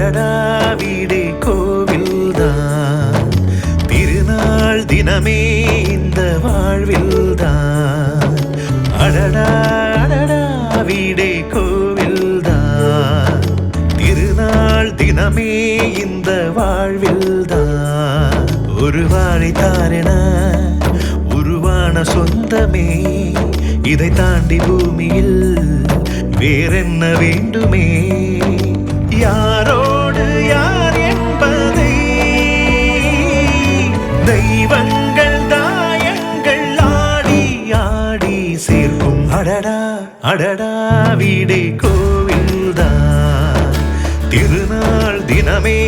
அடடா வீடே கோவில்தான், திருநாள் தினமே இந்த வாழ்வில்தான். அடடா அடடா வீடே கோவில்தான், திருநாள் தினமே இந்த வாழ்வில்தான். ஒரு வாழைத்தாரென உருவான சொந்தமே, இதை தாண்டி பூமியில் வேறென்ன வேண்டுமே? யாரோடு யார் என்பதை தெய்வங்கள் தாயங்கள் ஆடி ஆடி சேர்க்கும். அடடா அடடா வீடே கோவில்தான், திருநாள் தினமே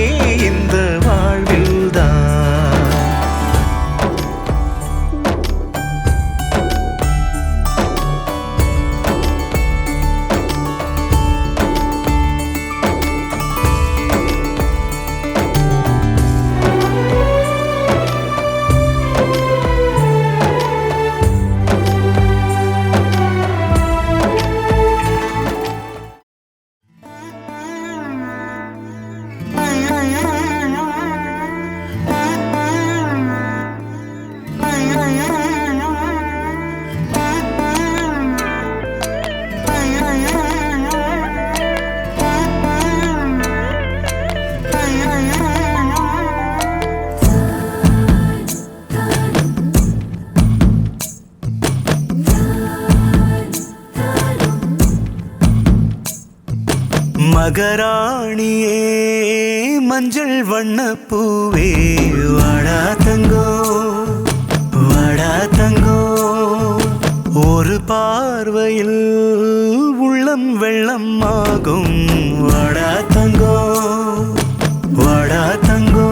இந்த வாழ்வில்தான். மகராணியே மஞ்சள் வண்ண பூவே, வாடா தங்கோ வாடா தங்கோ, ஒரு பார்வையில் உள்ளம் வெள்ளம் ஆகும். வாடா தங்கோ வாடா தங்கோ,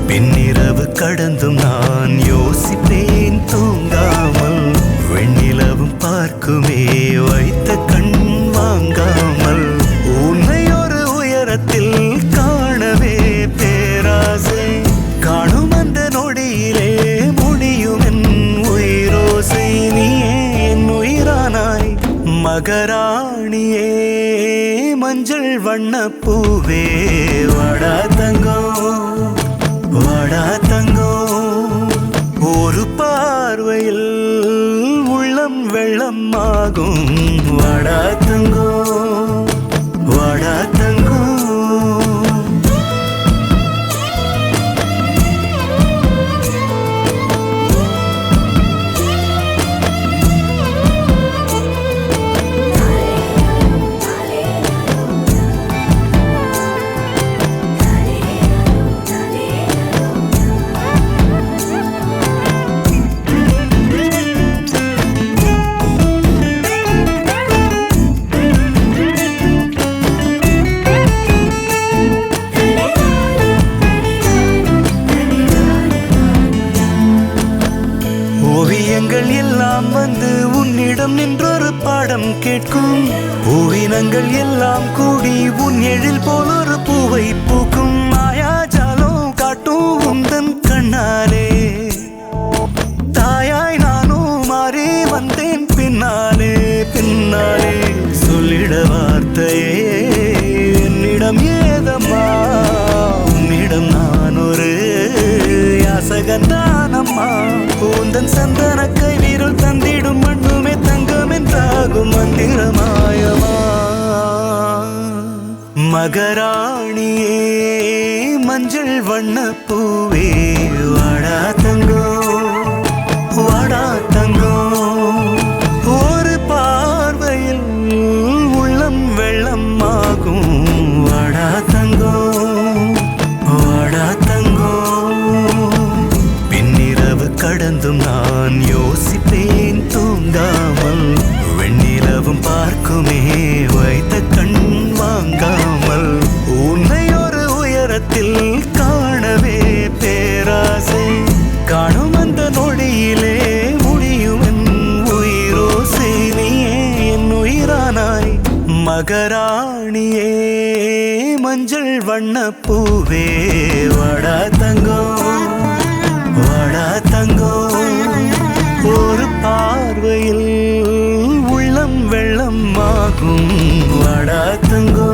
பின்னிரவு கடந்தும் நான் யோசிப்பேன் தூங்காமல், வெண்ணிலவும் பார்க்குமே வைத்த கண் வாங்காமல், உன்னை ஒரு உயரத்தில் காணவே பேராசை, காணும் அந்த நொடியிலே முடியும் என் உயிரோசை, நீயே என் உயிரானாய். மகராணியே மஞ்சள் வண்ண பூவே, வாடா தங்கோ வாடா தங்கோ, ஒரு பார்வையில் உள்ளம் வெள்ளம் ஆகும். வாடா தங்கோ வாடா தங்கோ. ஓவியங்கள் எல்லாம் வந்து உன்னிடம் நின்றொரு பாடம் கேட்கும், ஓவினங்கள் எல்லாம் கூடி உன் எழில் போல் ஒரு பூவை பூக்கும். மாயாஜாலம் காட்டும் உந்தன் கண்ணாலே, தாயாய் நானும் மாறி வந்தேன் பின்னாலே பின்னாலே. சொல்லிட வார்த்தையே என்னிடம் ஏதம்மா, உன்னிடம் நான் ஒரு யாசகந்தானம்மா. உந்தன் சந்தன கை வீரல் தந்திடும் மண்ணுமே தங்கம் என்றாகும் மந்திரமாயமா. மகராணியே மஞ்சள் வண்ண பூவே, வாடா தங்கோ வாடா தங்கோ, ஒரு பார்வையில் உள்ளம் வெள்ளம் ஆகும். வாடா தங்கோ வாடா தங்கோ, பின்னிரவு கடந்தும் நான் யோசிப்பேன் தூங்காமல், வெண்ணிலவும் பார்க்குமே வைத்த கண் வாங்காமல், உன்னை ஒரு உயரத்தில் காணவே பேராசை, காணும் அந்த நொடியிலே முடியும் என் உயிரோசை, நீயே என் உயிரானாய். மகராணியே மஞ்சள் வண்ண பூவே, வாடா தங்கோ வாடா தங்கோ, ஒரு பார்வையில் உள்ளம் வெள்ளம் ஆகும். வாடா தங்கோ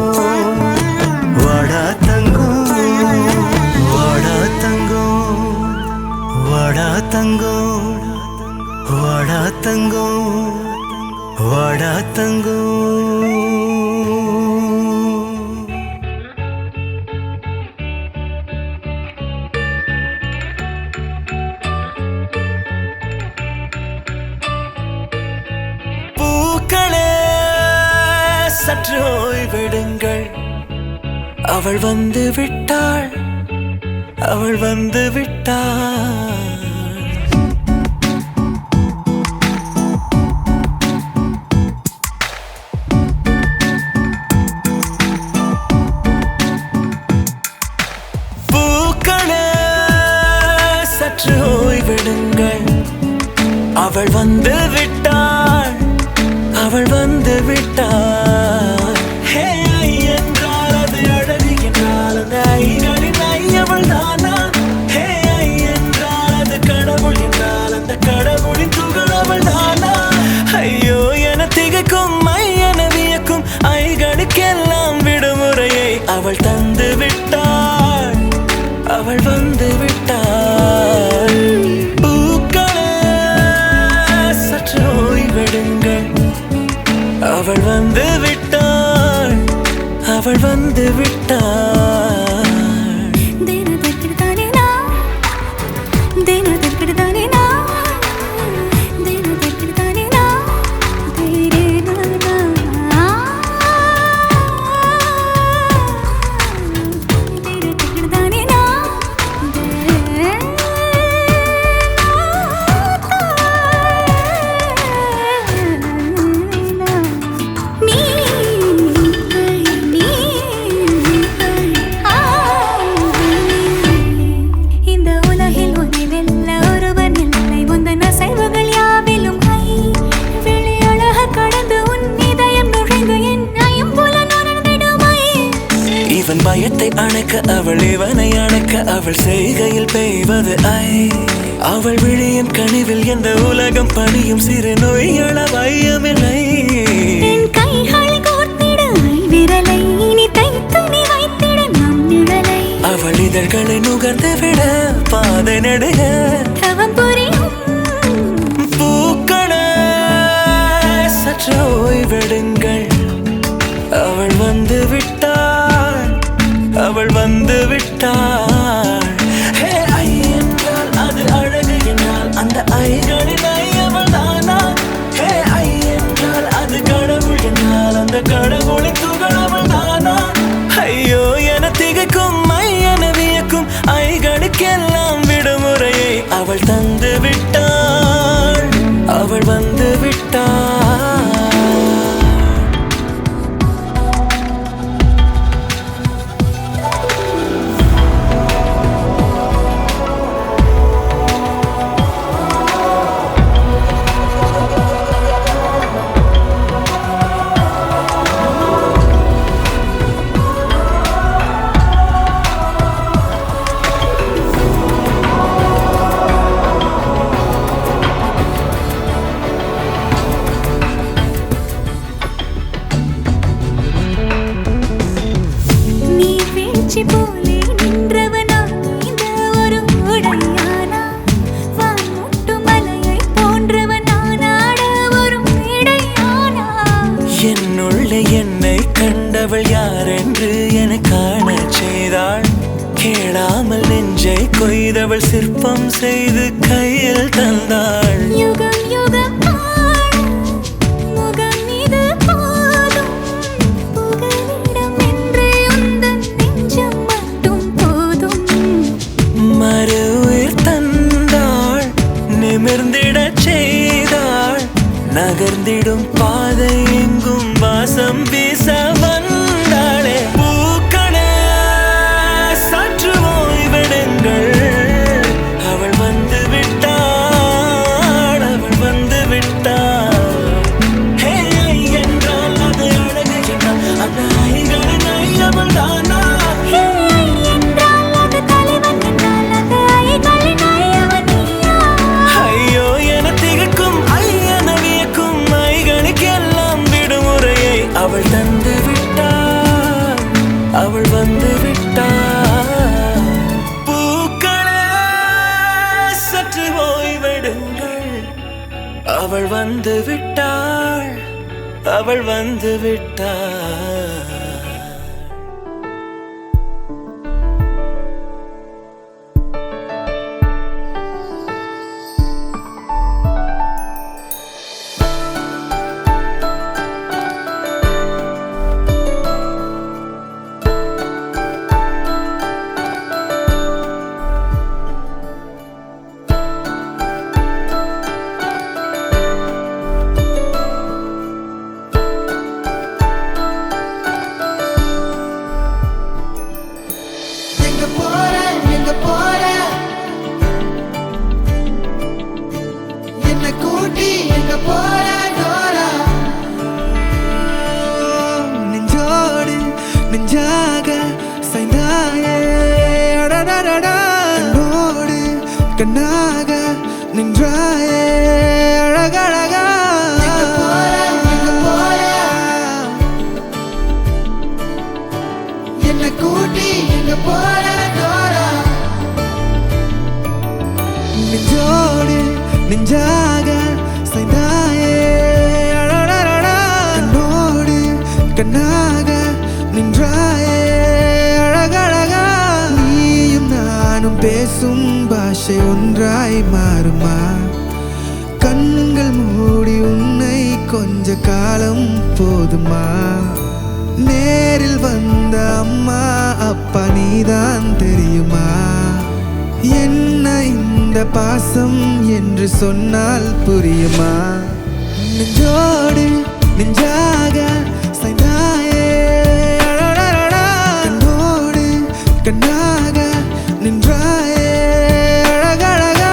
அவள் வந்து விட்டாள், அவள் வந்து விட்டாள். பூக்களே சற்று ஓய்வெடுங்கள், அவள் வந்து விட்டாள், அவள் வந்து விட்டாள். ஹே ஐ என்றால் அது அழகு என்றால் அந்த ஐகளின் ஐ அவள் தானா? ஹே ஐ என்றால் அது கடவுள் என்றால் அந்த கடவுளின் துகள் அவள் தானா? ஐயோ என திகைக்கும் ஐ என வியக்கும் ஐகளுக்கெல்லாம் விடுமுறையை அவள் தந்து விட்டாள், அவள் வந்து விட்டாள். பூக்களே சற்று ஓய்வெடுங்கள், அவள் வந்து விட்டாள், அவள் வந்து விட்டாள். இவன் பயத்தை அணைக்க அவள் இவனை அணைக்க அவள் செய்கையில் பெய்வது ஐ. அவள் விழியின் கனிவில் எந்த உலகம் பணியும் சிறு நோய்கள வையமில்லை. அவள் இதழ்களை நுகர்ந்து விட பாதை நடுக பூக்களே சற்று ஓய்வெடுங்கள், அவள் வந்து விட்டாள், அவள் வந்து விட்டாள். ஹே ஐ என்றால் அது அழகு என்றால் அந்த ஐகளின் ஐ அவள் தானா? ஹே ஐ என்றால் அது கடவுள் என்றால் அந்த கடவுளின் துகள் அவள் தானா? ஐயோ என திகைக்கும் ஐ என வியக்கும் ஐகளுக்கெல்லாம் விடுமுறையை அவள் தந்து விட்டாள், அவள் வந்து விட்டாள். என்னுள்ளே என்னை கண்டவள் யாரென்று என காண செய்தாள். கேளாமல் நெஞ்சை கொய்தவள் சிற்பம் செய்து கையில் தந்தாள். யுகம் யுகம் முகம் இது போதும் புகலிடம் என்று உந்தன் நெஞ்சம் மட்டும் போதும். மறு உயிர் தந்தாள், நிமிர்ந்திடச் செய்தாள், நகர்ந்திடும் பாதை எங்கும் வாசம் வீச வந்தாளே. பூக்களே சற்று ஓய்வெடுங்கள், அவள் வந்து விட்டாள், அவள் வந்து விட்டாள். ஹே ஐ என்றால் அது அழகு என்றால் அந்த ஐகளின் ஐ அவள் தானா? ஹே ஐ என்றால் அது தலைவன் என்றால் அந்த ஐகளின் ஐ அவன் நீயா? ஐயோ என திகைக்கும் ஐ என வியக்கும் ஐகளுக்கெல்லாம் விடுமுறையை அவள் தந்து விட்டாள், அவள் வந்து விட்டாள். பூக்களே சற்று ஓய்வெடுங்கள், அவள் வந்து விட்டாள், அவள் வந்து விட்டாள். கண்ணாக சாய்ந்தாயே அடடடடா கண்ணோடு கண்ணாக நின்றாயே அழகழகா என்ன கூட்டி எங்க போற டோரா நெஞ்சோடு நெஞ்சாக சாய்ந்தாயே அடடடடா கண்ணோடு கண்ணாக நின்றாயே அழகழகா நீயும் நானும் பேசும் பாஷை ஒன்றாய் மாறுமா கண்கள் மூடி உன்னை கொஞ்ச காலம் போதுமா நேரில் வந்த அம்மா அப்பா நீதான் தெரியுமா என்ன இந்த பாசம் என்று சொன்னால் புரியுமா நெஞ்சோடு நெஞ்சாக சாய்ந்தாயே அடடடடா கண்ணோடு கண்ணாக நின்றாயே அழகழகா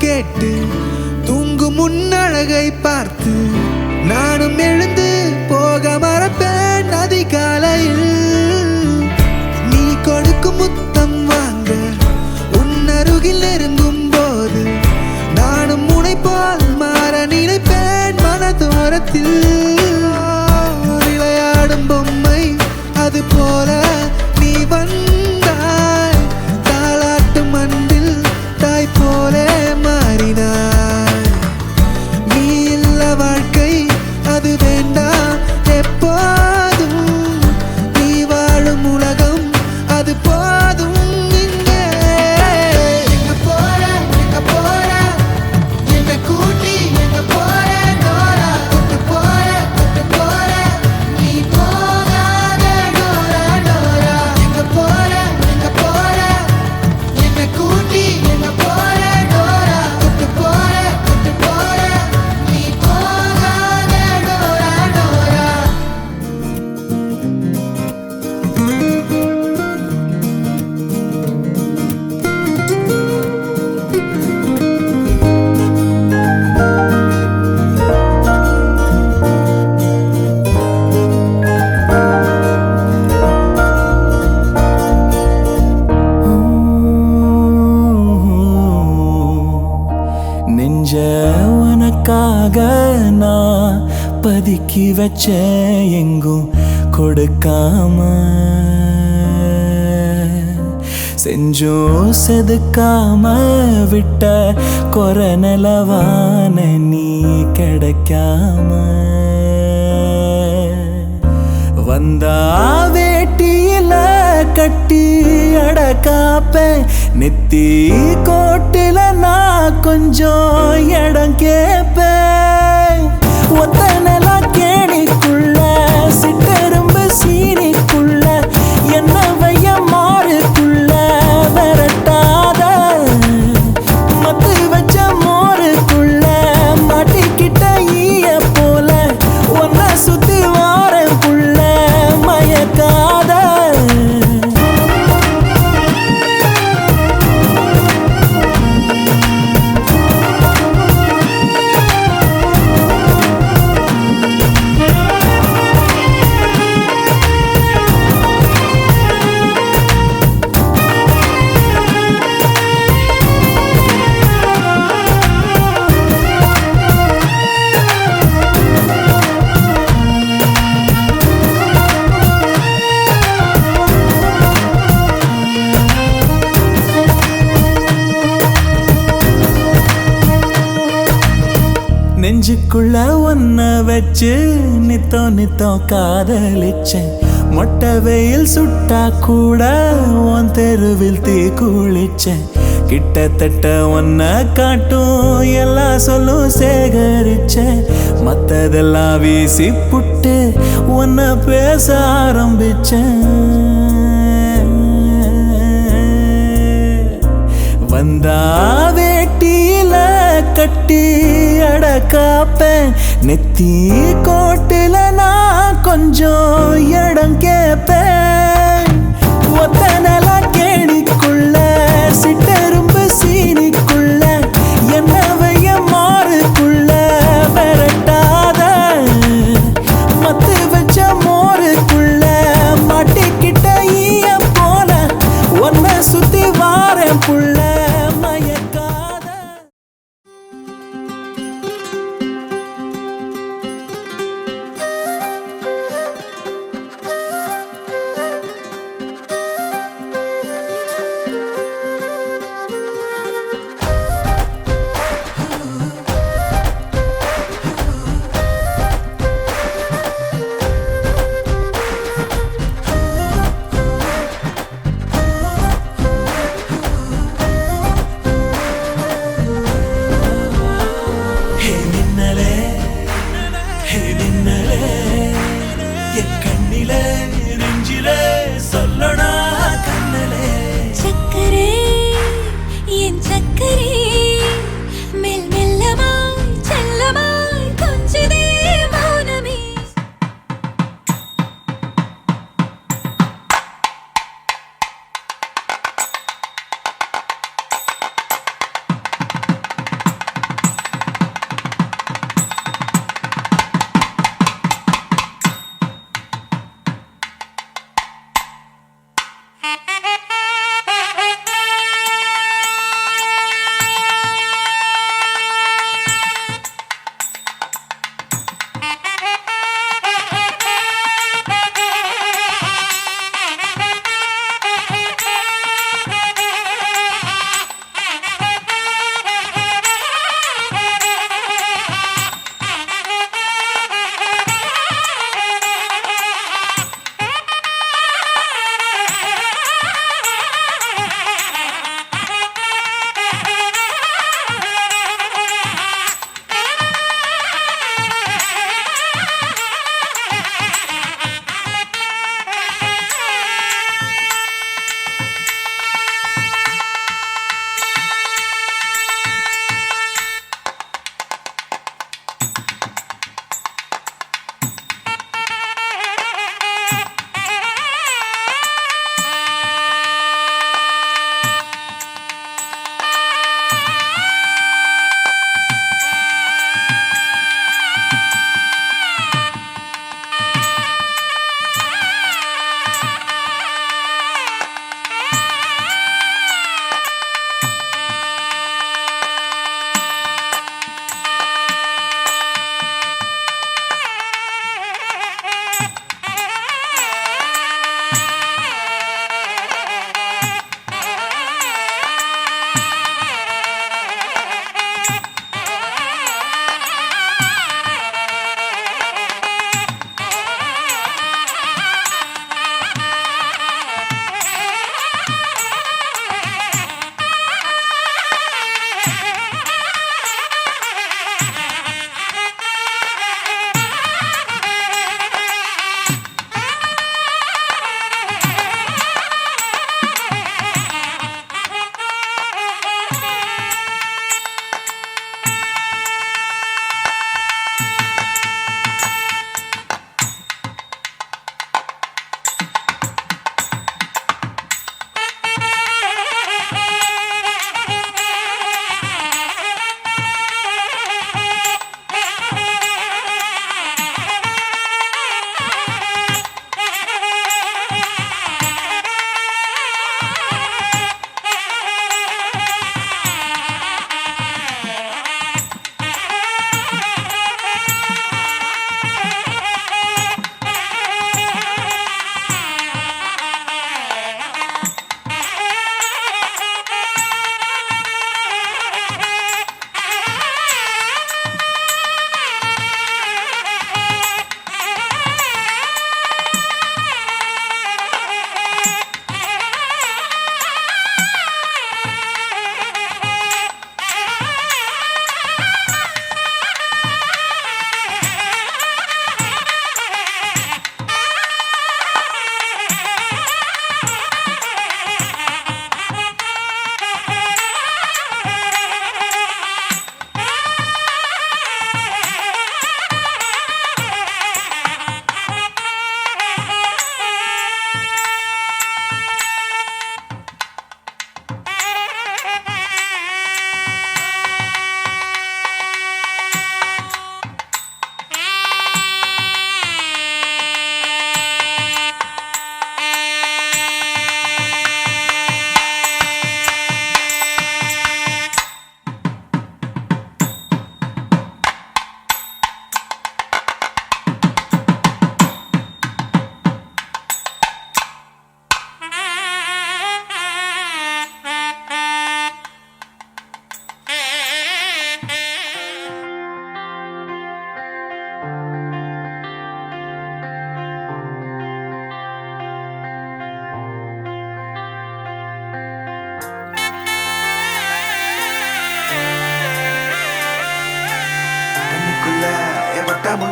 கேட்டு தூங்கும் முன்னழகை பார்த்து நானும் எழுந்து போக மறப்பேன் அதிகாலையில் நீ கொடுக்கும் முத்தம் வாங்க உன் அருகில் நெருங்கும் போது நானும் முனை போல் மாற நினைப்பேன் மனதோரத்தில் விளையாடும் பொம்மை அது போல நீ வந்தாய் தாளாட்டும் அன்பில் தாய் போலே மாறினாய் நீ இல்ல வாழ்க்கை அது வேண்டாம் எப்போதும் நீ வாழும் உலகம் அது போதும் இங்கே எங்க போற என்ன கூட்டி எங்க போற டோரா கூட்டு போற நீ போகாத டோரா டோரா எங்க போற என்ன கூட்டி எங்க போற டோரா கூட்டு போற நீ போகாத டோரா டோரா நெஞ்ச உனக்காக நான் பதுக்கி வச்ச எங்கும் கொடுக்காம செஞ்சோம் செதுக்காம விட்ட கொரநலவான நீ கிடைக்காம வந்தா வேட்டியில கட்டி அடக்காப்ப நெத்தி கோட்டில நான் கொஞ்சம் இடம் கேப்பேன் ஒத்தனல கேணிக்குள்ள சிட்டெரும்பு சீனிக்குள்ள என்ன வைய மாறுக்குள்ள விரட்டாத மத்து வச்ச மோருக்குள்ள மாட்டிக்கிட்ட ஈய போல ஒன்ன சுத்தி வாரக்குள்ள மயக்காத நெஞ்சுக்குள்ள ஒன்ன வச்சு நித்தம் காதலிச்சேன். மொட்டை வெயில் சுட்டா கூட உன் தெருவில் தீ குளிச்சேன். கிட்டத்தட்ட ஒன்ன காட்டும் எல்லா சொல்லும் சேகரிச்சேன். மத்ததெல்லாம் வீசி புட்டு உன்ன பேச ஆரம்பிச்சேன். வந்தா வேட்டியில கட்டி அடக்காப்பேன். நெத்தி கோட்டுல நான் கொஞ்சம் இடம் கேப்பேன். ஒத்த நில கேணிக்குள்ள சிட்டெரும்பு சீனிக்குள்ள என்ன வைய மாறுக்குள்ள விரட்டாத. மத்து வச்ச மோருக்குள்ள மாட்டிக்கிட்ட ஈய போல ஒன்ன சுத்தி வாரேன் புள்ள மயக்காத.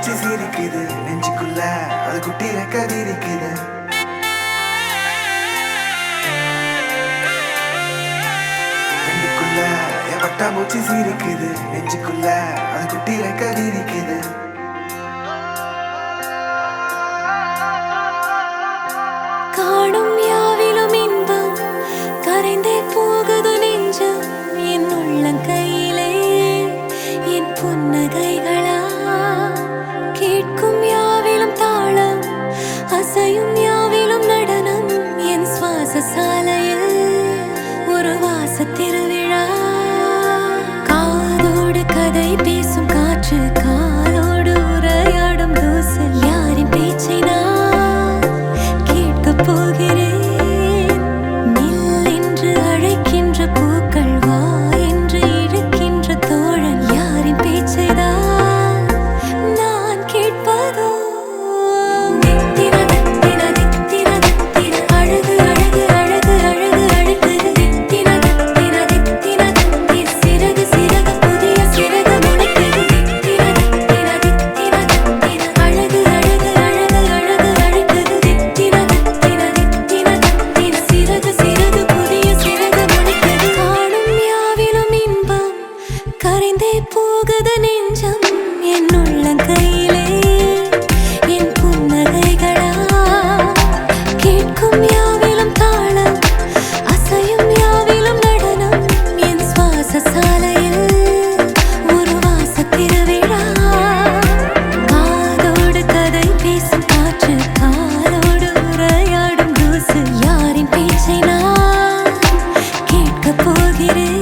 பட்டாம்பூச்சி சிரிக்குது நெஞ்சுக்குள்ள அது குட்டி ரெக்க விரிக்குது கண்ணுக்குள்ள என் பட்டாம்பூச்சி சிரிக்குது நெஞ்சுக்குள்ள அது குட்டி ரெக்க விரிக்குது காணும் யாவிலும் இன்பம் கரைந்தே போகுது நெஞ்சம் என் உள்ளங்கையிலே என் புன்னகைகளா கேட்கும் யாவிலும் தாளம் அசையும் யாவிலும் நடனம் என் சுவாச சாலையில் ஒரு வாச திருவிழா காதோடு கதை பேசும் காற்று காலோடு உரையாடும் தூசு யாரின் பேச்சை நான் கேட்கப் போகிறேன் நில் என்று அழைக்கின்ற பூக்கள் வா என்று இழுக்கின்ற தோழன் யாரின் பேச்சைதான் நான் கேட்பதோ தித்திர தித்திர தித்திர தித்திர அழகு அழகு அழகு அழகு அழகு தித்திர தித்திர தித்திர தித்திர சிறகு சிறகு புதிய சிறகு முளைக்குது தித்திர தித்திர தித்திர தித்திர அழகு அழகு அழகு அழகு அழகு தித்திர தித்திர தித்திர தித்திர சிறகு சிறகு புதிய சிறகு முளைக்குது காணும் யாவிலும் இன்பம் கரைந்தே போகுது நெஞ்சம் என் உள்ளங்கையிலே என் புன்னகைகளா கேட்கும் யாவிலும் தாளம் அசையும் யாவிலும் நடனம் என் சுவாச சாலையில் ஒரு வாச திருவிழா காதோடு கதை பேசும் காற்று காலோடு உரையாடும் தூசு யாரின் பேச்சை நான் கேட்கப் போகிறேன்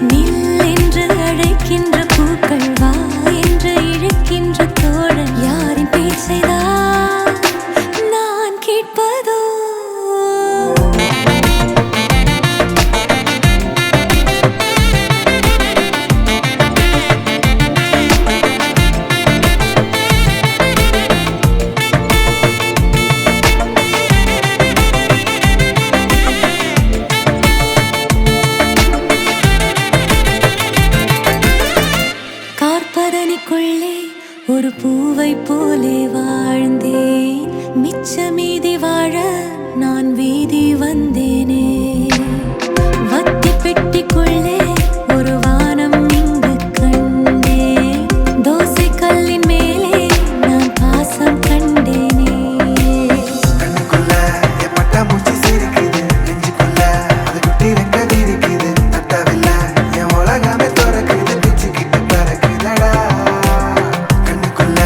நில் என்று அழைக்கின்ற பூக்கள் வா என்று இழுக்கின்ற தோழன் யாரின் பேச்சைதான் நான் கேட்பதோ கார்பதனிக்குள்ளே ஒரு பூவை போலே வாழ்ந்தேன் மிச்ச மீதி வாழ நான் வீதி வந்தேனே வத்தி பெட்டிக்குள்ளே ஒரு வானம் இங்கு கண்டேன் தோசை கல்லின் மேலே நான் பாசம் கண்டேனே கண்ணுக்குள்ள என் பட்டாம்பூச்சி சிரிக்குது நெஞ்சுக்குள்ள அது குட்டி ரெக்க விரிக்குது தட்டவில்ல என் உலகமே துறக்குது பிச்சுக்கிட்டு பறக்குதடா கண்ணுக்குள்ள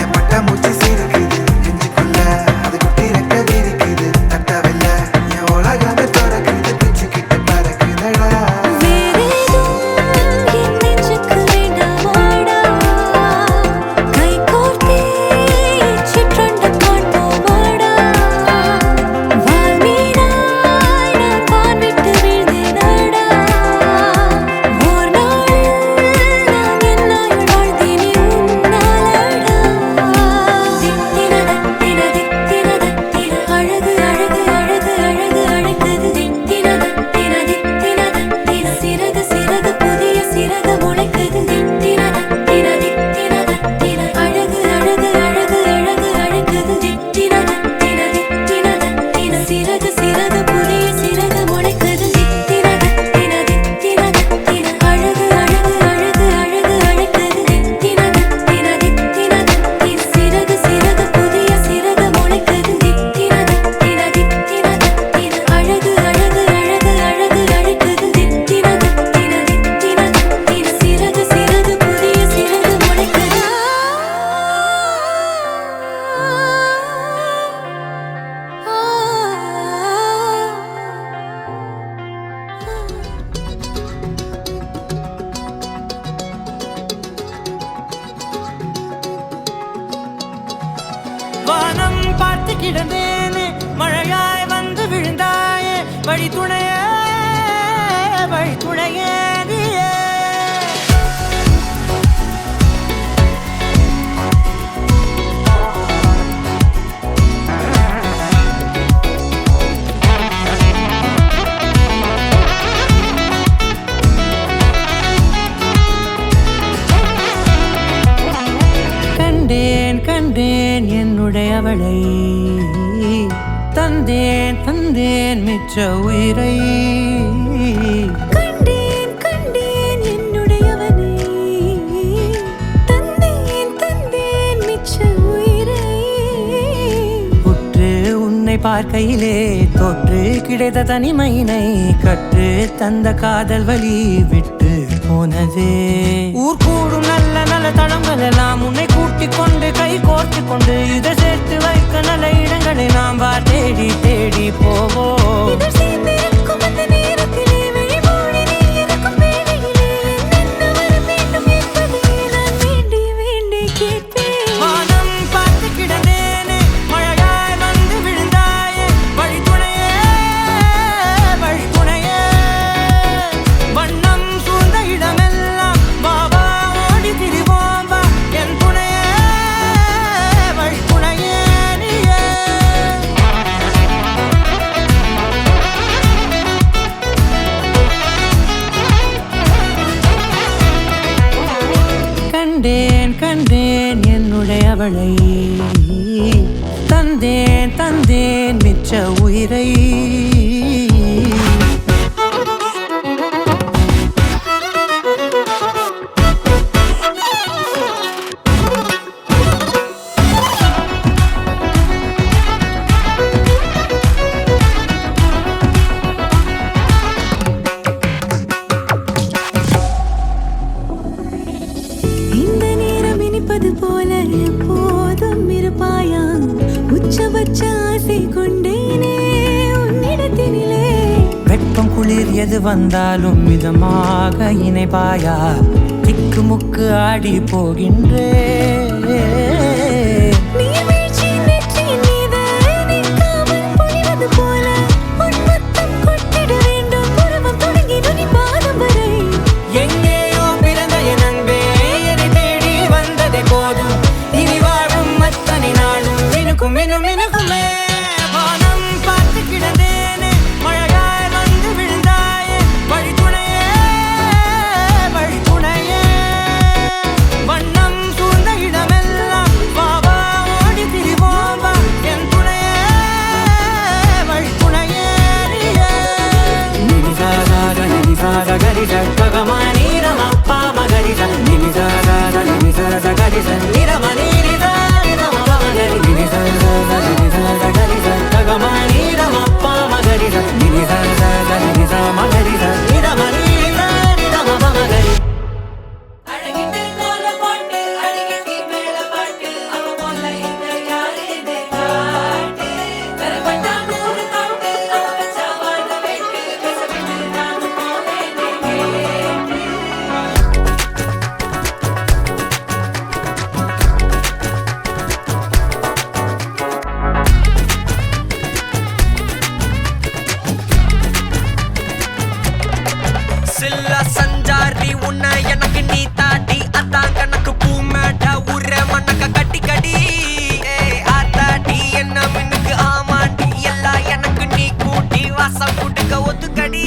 என் பட்டாம்பூச்சி சிரிக்குது நெஞ்சுக்குள்ள அது குட்டி ரெக்க விரிக்குது தட்டவில்ல என் உலகமே துறக்குது பிச்சுக்கிட்டு பறக்குதடா வேறேதும் என் நெஞ்சுக்கு வேண்டாமாடா கை கோர்த்தே சிற்றண்ட காண்போமாடா வால்மீனாய் நான் வான் விட்டு வீழ்ந்தேனடா ஓர் நாளில் நான் என்னாயுள் வாழ்ந்தேனே உன்னாலடா தித்திர தித்திர தித்திர தித்திர அழகு அழகு அழகு அழகு அழகுது தித்திர தித்திர தித்திர தித்திர சிறகு சிறகு புதிய சிறகு முளைக்குது தித்திர தித்திர தித்திர தித்திர அழகு அழகு அழகு அழகு அழகுது தித்திர தித்திர தித்திர தித்திர சிறகு சிறகு புதிய சிறகு முளைக்குது தித்திர தித்திர தித்திர தித்திர அழகு அழகு அழகு அழகு அழகுது தித்திர தித்திர தித்திர தித்திர சிறகு சிறகு புதிய சிறகு முளைக்குது தித்திர தித்திர தித்திர தித்திர அழகு அழகு அழகு அழகு அழகுது தித்திர தித்திர தித்திர தித்திர சிறகு சிறகு புதிய சிறகு முளைக்குது வானம் பார்த்து கிடந்தேனே மழையாய் வந்து விழுந்தாயே வழி துணையே நீயே கண்டேன் கண்டேன் என்னுடையவளை தந்தேன் தந்தேன் மிச்ச உயிரை கண்டேன் கண்டேன் என்னுடையவனை தந்தேன் தந்தேன் மிச்ச உயிரை உற்று உன்னை பார்க்கையிலே தொற்று கிடைத்த தனிமையினை கற்று தந்த காதல் வழி விட்டு போனதே ஊர் கூடும் நல்ல நல்ல தளங்கள் எல்லாம் உன்னை கூட்டிக் கொண்டு கை கோர்த்து கொண்டு இதை சேர்த்து வைக்க நல்ல இடங்களை நாம் வா தேடி தேடி போவோம் இதழ் சேர்ந்திருக்கும் அந்த நேரத்திலே விழிமூடி நீ இருக்கும் வேளையிலே என்னென்ன வர வேண்டும் என்பதை நான் வேண்டி வேண்டி கேட்பேன் வானம் பார்த்து கிடந்தேனே மழையாய் வந்து விழுந்தாயே வழித்துணையே வழித்துணையே வண்ணம் சூழ்ந்த இடமெல்லாம் பாபா ஓடி திரிவோம் வா என் துணையே வழித்துணையே நீயே கண்டேன் கண்டேன் என்னுடையவளை தந்தேன் தந்தேன் மிச்ச உயிரை இந்த நேரம் இனிப்பது போல எப்போதும் இருப்பாயா உச்சபட்ச ஆசை கொண்டேனே உன்னிடத்தினிலே வெப்பம் குளிர் எது வந்தாலும் மிதமாக இணைப்பாயா திக்கு முக்கு ஆடி போகின்றே நீர்வீழ்ச்சி நெற்றியின் மீது நிற்காமல் பொழிவது போல உன் முத்தம் கொட்டிட வேண்டும் உருவம் தொடங்கி நுனி பாதம் வரை எங்கேயோ பிறந்த என் அன்பே என்னை தேடி வந்ததே போதும் இனி வாழும் அத்தனை நாளும் மினுக்கும் மினும் மினுக்குமே வானம் பார்த்து கிடந்தேனே மழையாய் வந்து விழுந்தாயே வழித்துணையே வழித்துணையே வண்ணம் சூழ்ந்த இடமெல்லாம் பாபா ஓடி திரிவோம் வா என் துணையே வழித்துணையே நீயே நினிசாத நினிசாத கரிச ககமானி ரமப்பா மகரிச நினிசாத நினிசாத கரிச நிரமணி நிதா நிரம மகரி நினிசாத நினிசாத கரிச ககமானி ரமப்பா மகரிச நினிசாத நினிசா மகரிச நிரமணி நிதா நிரம மகரி அழகிட்டு கோல போட்டு அழகி மேல பாட்டு அவ போல இந்த யாரே காட்டு கரப்பட்டா நூறு காட்டு அவ வச்சா வாழ வெட்டு பேசவிட்டு நான் போனேன் கேட்டு சில்ல சஞ்சாரி உன்னை எனக்கு நீ தாட்டி அதான் கணக்கு பூமேட்ட உர மண்ணக்க கட்டி கடி ஆத்தாட்டி என்ன மின்னுக்கு ஆமாட்டி எல்லாம் எனக்கு நீ கூட்டி வாசம் கூட்டுக்க ஒத்துக்கடி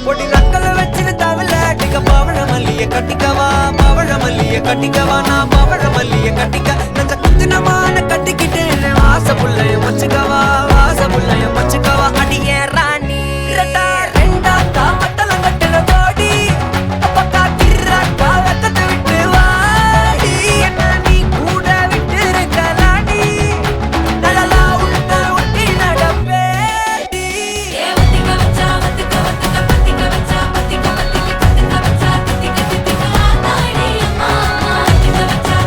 பொடி நக்கல வச்சுட்டு தவில அடிக்க பவழ மல்லிய கட்டிக்கவா பவழ மல்லிய கட்டிக்கவா நான் பவழ மல்லிய கட்டிக்க நஞ்ச குத்தினமான கட்டிக்கிட்டேன் வாச புள்ளைய வச்சுக்கவா வாச புள்ளைய வச்சுக்கவா அடியே ராணி ரெண்டா ரெண்டா தாமத்தலம் கட்டுற போடி அப்பக்கா கிர்ராக்கா வெக்கத்தை விட்டு வாடி என்ன நீ கூட விட்டு இருக்கலாடி நலலா உள்ள ஒட்டி நடப்பேடி வத்திக்க வச்சா வத்திக்க வத்திக்க பத்திக்க வச்சா பத்திக்க வத்திக்க பத்திக்க வச்சா தித்திக்க தித்திக்க ஆத்தாடி அம்மா வத்திக்க வச்சா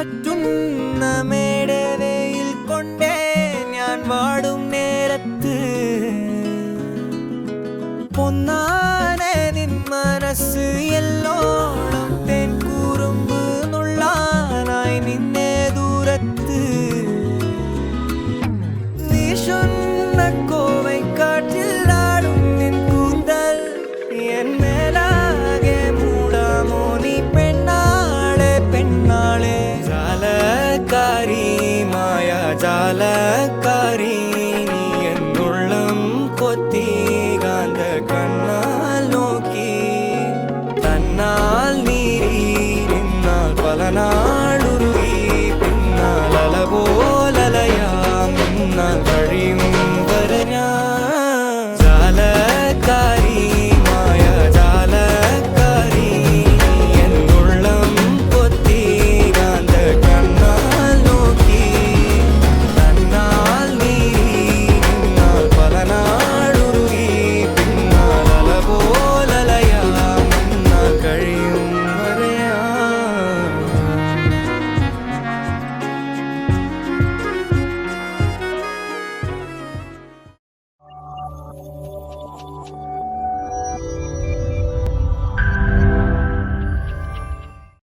പറ്റുന്ന മേടവയിൽ കൊണ്ടേ ഞാൻ വാടും നേരത്ത് പൊന്നാനെ നിൻ മനസ്സ് എല്ലോളം തേൻ കൂറുമ്പ് നുള്ളാനായി നിന്നെ ദൂരത്ത് വീശുന്ന കോവൈ കാറ്റിലാടും നിൻ കൂന്തൽ എൻ മേലാകെ മൂടാമോ നീ പെണ്ണാളെ പെണ്ണാളെ ജാലക്കാരി മായ ജാല